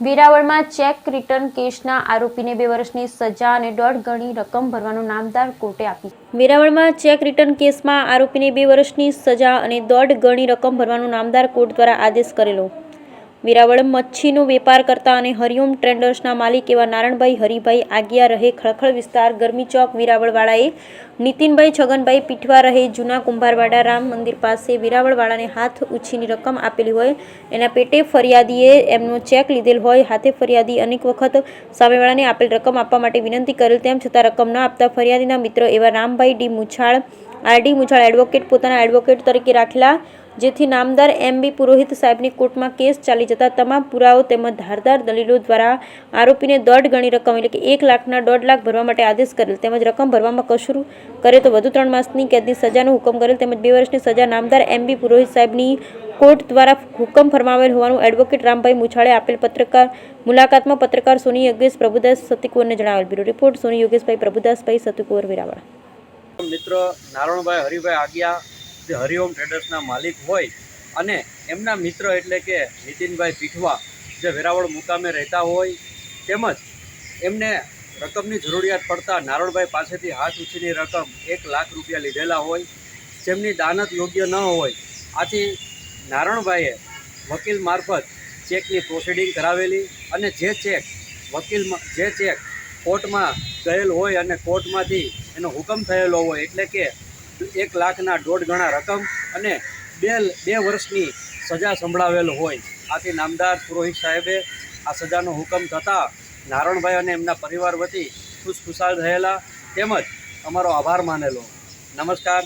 વેરાવળમાં cheque return કેસના આરોપીને 2 વર્ષની સજા અને 1.5 ગણી રકમ ભરવાનું નામદાર કોર્ટે આપી. વેરાવળમાં ચેક રિટર્ન કેસમાં આરોપીને 2 વર્ષની સજા અને 1.5 ગણી રકમ ભરવાનું નામદાર કોર્ટ દ્વારા આદેશ કરેલો. વેરાવળ મચ્છીનો વેપાર કરતા અને હરિઓમ ટ્રેડર્સના માલિક એવા નારણભાઈ હરિભાઈ આગિયા રહે ખળખળ વિસ્તાર ગરમી ચોક વેરાવળવાળાએ નીતિનભાઈ છગનભાઈ પીઠવા રહે જૂના કુંભારવાડા રામ મંદિર પાસે વેરાવળવાળાને હાથ ઉછીની રકમ આપેલી હોય એના પેટે ફરિયાદીએ એમનો ચેક લીધેલ હોય. હાથે ફરિયાદી અનેક વખત સામેવાળાને આપેલ રકમ આપવા માટે વિનંતી કરેલ, તેમ છતાં રકમ ન આપતા ફરિયાદીના મિત્ર એવા Rambhai D Muchhal RD Muchhal advocate પોતાના એડવોકેટ તરીકે રાખેલા, જેથી નામદાર એમ.બી. પુરોહિત સાહેબની કોર્ટમાં કેસ ચાલી જતા તમામ પુરાવો તેમજ ધારદાર દલીલો દ્વારા આરોપીને 1.5 ગણી રકમ એટલે કે 1 લાખના 1.5 લાખ ભરવા માટે આદેશ કરેલ, તેમજ રકમ ભરવામાં કસૂર કરે તો વધુ 3 માસની કેદની સજાનો હુકમ કરેલ, તેમજ 2 વર્ષની સજા નામદાર એમ.બી. પુરોહિત સાહેબની કોર્ટ દ્વારા હુકમ ફરમાવેલ હોવાનું એડવોકેટ રામભાઈ મુછાળે આપેલ મુલાકાતમાં પત્રકાર સોની યોગેશ પ્રભુદાસ સતીકુંવરને જણાવેલ. બ્યુરો રિપોર્ટ સોની યોગેશભાઈ પ્રભુદાસભાઈ સતીકુંવર વેરાવળ. મિત્ર નારણભાઈ હરિભાઈ આગિયા જે હરિઓમ ટ્રેડર્સના માલિક હોય અને એમના મિત્ર એટલે કે નીતિનભાઈ પીઠવા જે વેરાવળ મુકામે રહેતા હોય, તેમજ એમને રકમની જરૂરિયાત પડતા નારણભાઈ પાસેથી હાથ ઉછીની રકમ 1 લાખ રૂપિયા લીધેલા હોય, જેમની દાનત યોગ્ય ન હોય. આથી નારણભાઈએ વકીલ મારફત ચેકની પ્રોસિડિંગ કરાવેલી અને જે ચેક કોર્ટમાં ગયેલ હોય અને કોર્ટમાંથી એનો હુકમ થયેલો હોય એટલે કે 1 લાખના 1.5 ગણા રકમ અને 2 વર્ષની સજા સંભળાવેલ હોય. આથી નામદાર પુરોહિત સાહેબે આ સજાનો હુકમ થતાં નારણભાઈ અને એમના પરિવાર વતી ખુશખુશાલ થયેલા, તેમજ અમારો આભાર માનેલો. નમસ્કાર.